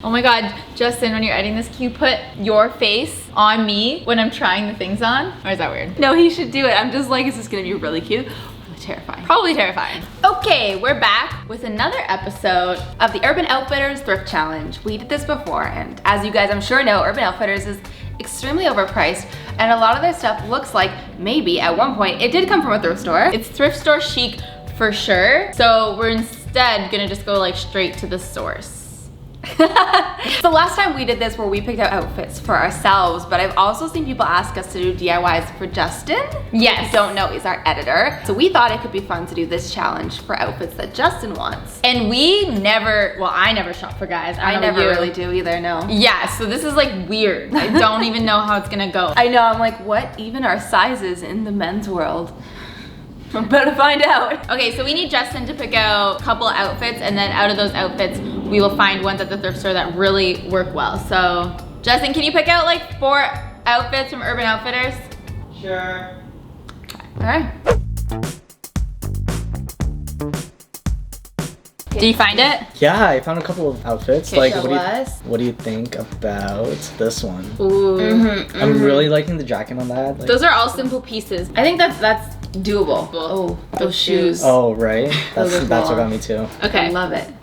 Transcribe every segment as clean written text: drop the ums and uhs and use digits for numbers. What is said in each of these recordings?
Oh my god, Justin, when you're editing this, can you put your face on me when I'm trying the things on? Or is that weird? No, he should do it. I'm just like, is this gonna be really cute? Really terrifying. Probably terrifying. Okay, we're back with another episode of the Urban Outfitters Thrift Challenge. We did this before, and as you guys I'm sure know, Urban Outfitters is extremely overpriced, and a lot of their stuff looks like maybe at one point it did come from a thrift store. It's thrift store chic for sure, so we're instead gonna just go like straight to the source. So last time we did this where we picked out outfits for ourselves, but I've also seen people ask us to do DIYs for Justin. Yes. Don't know, he's our editor. So we thought it could be fun to do this challenge for outfits that Justin wants. And we never, well, I never shop for guys. I never really do either, no. Yeah, so this is like weird. I don't even know how it's gonna go. I know, I'm like, what even are sizes in the men's world? I'm about to find out. Okay, so we need Justin to pick out a couple outfits, and then out of those outfits, we will find ones at the thrift store that really work well. So, Justin, can you pick out like 4 outfits from Urban Outfitters? Sure. All right. Did you find it? Yeah, I found a couple of outfits. Okay, Like, show us. what do you think about this one? Ooh. I'm really liking the jacket on that. Like, Those are all simple pieces. I think that's doable. Oh, those shoes. oh, right. Those are That's what cool. got me too. Okay. I love it.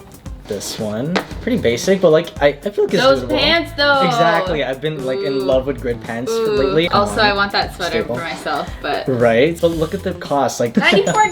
This one, pretty basic, but like I feel like it's Those suitable. pants though. Exactly. I've been like in love with grid pants lately. Come Also, on. I want that sweater Staple. for myself, but Right, but look at the cost. Like $94?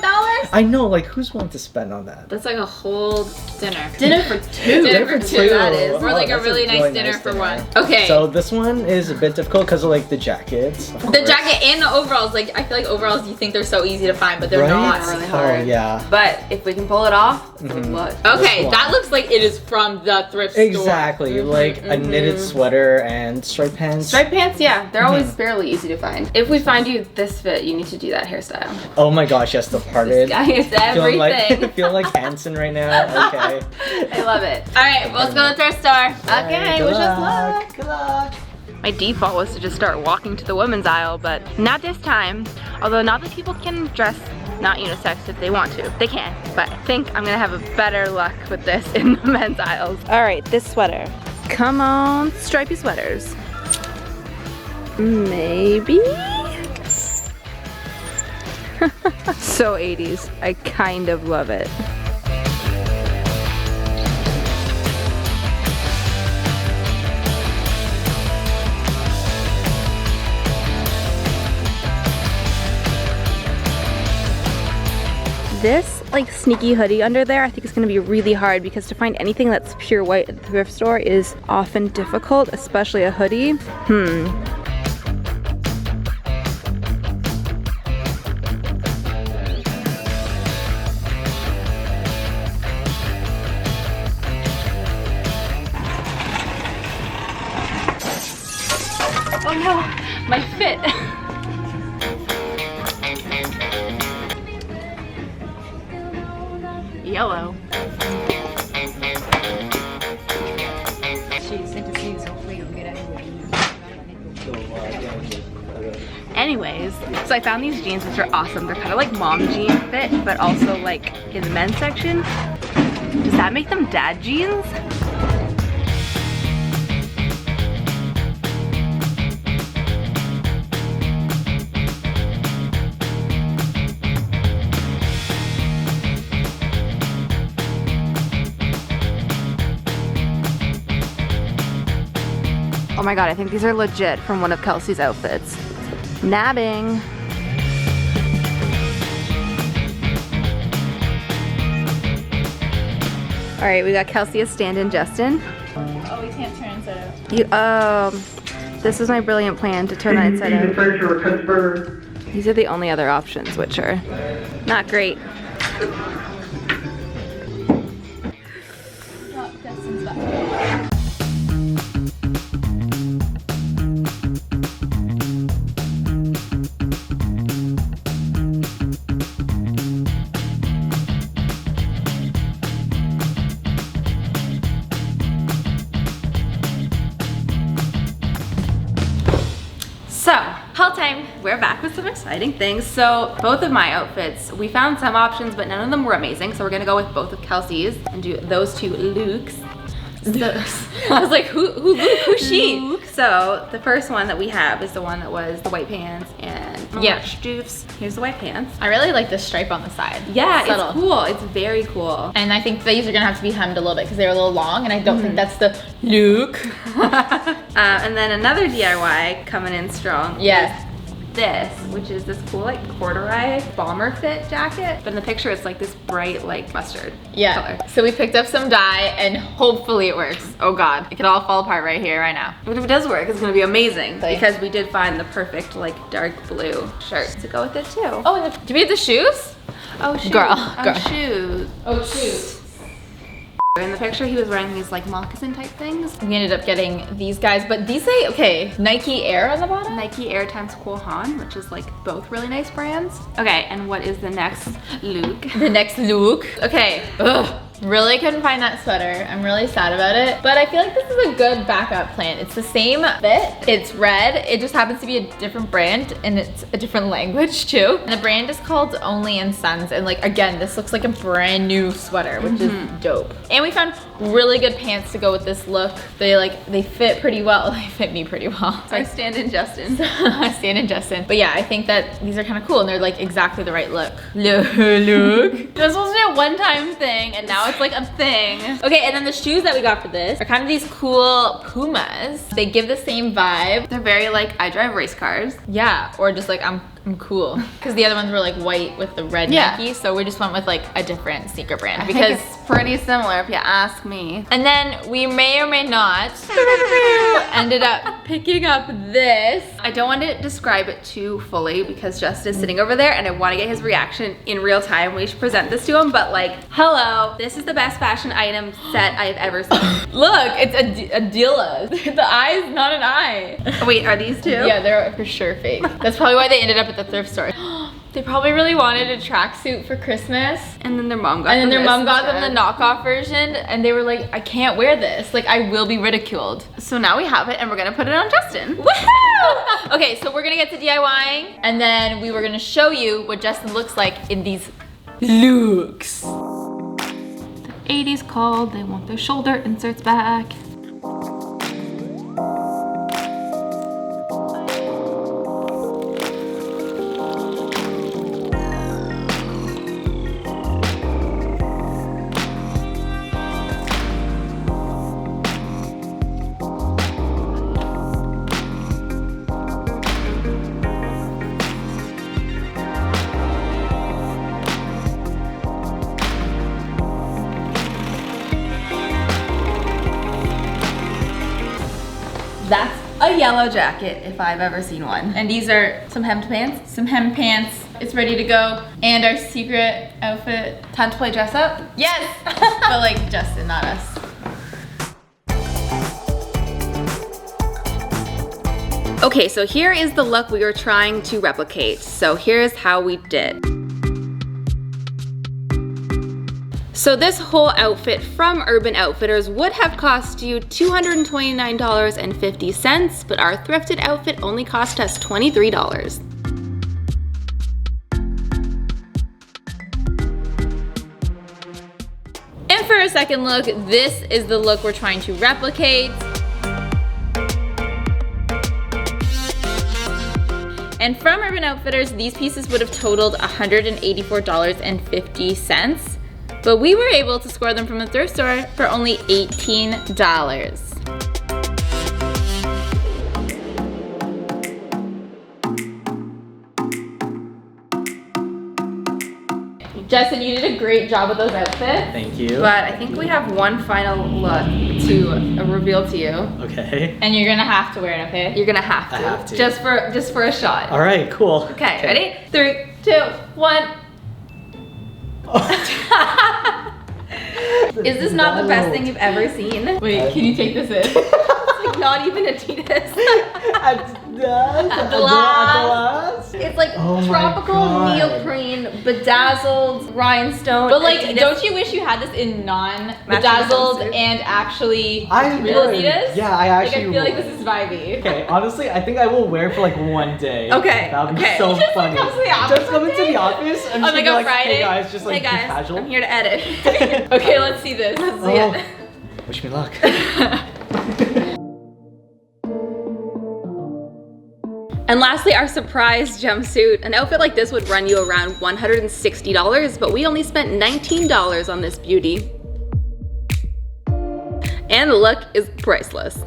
I know. Like, who's willing to spend on that? That's like a whole dinner. Dinner for two. Dinner for two, that is. Or like a that's really nice dinner for one. Okay. So this one is a bit difficult because of like the jackets. of The course. jacket and the overalls, like I feel like overalls you think they're so easy to find, but they're Right? not. really hard. Oh yeah. But if we can pull it off, it's a look. Okay, This that one. looks like it is from the thrift store. Exactly, like a knitted sweater and striped pants. Striped pants, yeah, they're always fairly easy to find. If we find you this fit, you need to do that hairstyle. Oh my gosh, yes, the parted. This guy is Feeling everything. like feeling like Hanson right now. Okay. I love it. All right, well, let's go to the thrift store. Okay, Good wish us luck. luck. Good luck. My default was to just start walking to the women's aisle, but not this time. Although now that people can dress not unisex if they want to. They can, but I think I'm gonna have a better luck with this in the men's aisles. All right, this sweater. Come on, stripy sweaters. Maybe? So 80s, I kind of love it. This like sneaky hoodie under there I think is going to be really hard because to find anything that's pure white at the thrift store is often difficult, especially a hoodie. Oh no, my fit. Yellow. Anyways, so I found these jeans which are awesome. They're kind of like mom jean fit, but also like in the men's section. Does that make them dad jeans? Oh my god, I think these are legit from one of Kelsey's outfits. Nabbing. All right, we got Kelsey as stand-in Justin. Oh, we can't turn inside out. This is my brilliant plan to turn that inside out. These are the only other options, which are not great. Oh, Justin's back. So, haul time. We're back with some exciting things. So, both of my outfits, we found some options, but none of them were amazing. So we're gonna go with both of Kelsey's and do those 2 looks. I was like, who Luke? Who's she? So the first one that we have is the one that was the white pants and orange juice. Here's the white pants. I really like this stripe on the side. Yeah, Subtle. it's cool. It's very cool. And I think these are gonna have to be hemmed a little bit because they're a little long, and I don't think that's the look. And then another DIY coming in strong. Yes. This, which is this cool like corduroy bomber fit jacket, but in the picture it's like this bright like mustard color. So we picked up some dye and hopefully it works. Oh God, it could all fall apart right here, right now. But if it does work, it's gonna be amazing because we did find the perfect like dark blue shirt to go with it too. Oh, and do we have the shoes? Oh, shoes. Girl. Shoes. Oh, shoes. In the picture, he was wearing these like moccasin type things. We ended up getting these guys, but these say, okay, Nike Air on the bottom? Nike Air times Cool Han, which is like both really nice brands. Okay, and what is the next look? The next look. Okay, ugh. Really couldn't find that sweater. I'm really sad about it, but I feel like this is a good backup plan. It's the same fit, it's red, it just happens to be a different brand and it's a different language too. And the brand is called Only and Sons, and like again, this looks like a brand new sweater, which is dope. And we found really good pants to go with this look. They fit pretty well. They fit me pretty well. So I stand in Justin. I stand in Justin. But yeah, I think that these are kind of cool and they're like exactly the right look. Look. It was supposed to be a one-time thing and now it's like a thing. Okay, and then the shoes that we got for this are kind of these cool Pumas. They give the same vibe. They're very like, I drive race cars. Yeah, or just like I'm cool. Because the other ones were like white with the red Nike, so we just went with like a different sneaker brand because I think it's pretty similar if you ask me. And then we may or may not ended up picking up this. I don't want to describe it too fully because Justin's sitting over there and I want to get his reaction in real time. We should present this to him, but like, hello, this is the best fashion item set I've ever seen. Look, it's a Dilla. The eye is not an eye. Wait, are these two? Yeah, they're for sure fake. That's probably why they ended up at the thrift store. They probably really wanted a tracksuit for Christmas. And then their mom got them the knockoff version and they were like, I can't wear this. Like, I will be ridiculed. So now we have it and we're gonna put it on Justin. Woohoo! Okay, so we're gonna get to DIYing and then we were gonna show you what Justin looks like in these looks. The 80s called, they want their shoulder inserts back. That's a yellow jacket if I've ever seen one. And these are some hemmed pants. some hemmed pants. It's ready to go. And our secret outfit. Time to play dress up? Yes! But like Justin, not us. Okay, so here is the look we were trying to replicate. So here's how we did. So this whole outfit from Urban Outfitters would have cost you $229.50, but our thrifted outfit only cost us $23. And for a second look, this is the look we're trying to replicate. And from Urban Outfitters, these pieces would have totaled $184.50. But we were able to score them from the thrift store for only $18. Justin, you did a great job with those outfits. Thank you. But I think we have one final look to reveal to you. Okay. And you're gonna have to wear it, okay? You're gonna have to. I have to. Just for a shot. All right, cool. Okay, ready? 3, 2, 1. Is this not the best thing you've ever seen? Wait, can you take this in? It's like not even Adidas. Adidas? It's like Oh my tropical God. neoprene, bedazzled rhinestone. But like, Adidas. don't you wish you had this in non-bedazzled jumpsuit? and actually I real would. Adidas? Yeah, I actually Like, I feel like would. this is vibey. Okay, honestly, I think I will wear it for like one day. Okay, That would be okay. so You just, like, funny. come to the office Just come one into day? the office and On, just like, be a like, Friday? hey guys, just like Hey be guys, casual. I'm here to edit. Okay, let's see this. Let's see Oh. it. Wish me luck. And lastly, our surprise jumpsuit. An outfit like this would run you around $160, but we only spent $19 on this beauty. And the look is priceless.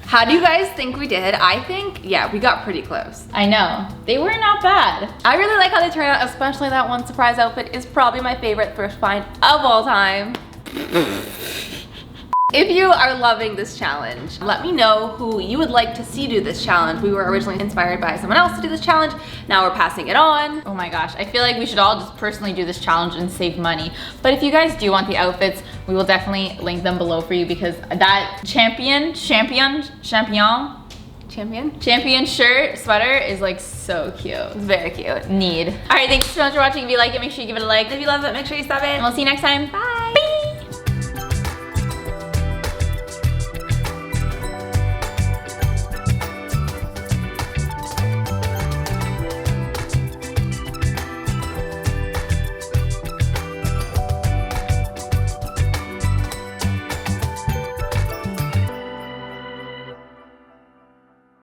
How do you guys think we did? I think, yeah, we got pretty close. I know, they were not bad. I really like how they turned out, especially that one surprise outfit is probably my favorite thrift find of all time. If you are loving this challenge, let me know who you would like to see do this challenge. We were originally inspired by someone else to do this challenge. Now we're passing it on. Oh my gosh, I feel like we should all just personally do this challenge and save money. But if you guys do want the outfits, we will definitely link them below for you because that champion shirt sweater is like so cute. It's very cute. Need. All right, thanks so much for watching. If you like it, make sure you give it a like. If you love it, make sure you sub it. And we'll see you next time. Bye.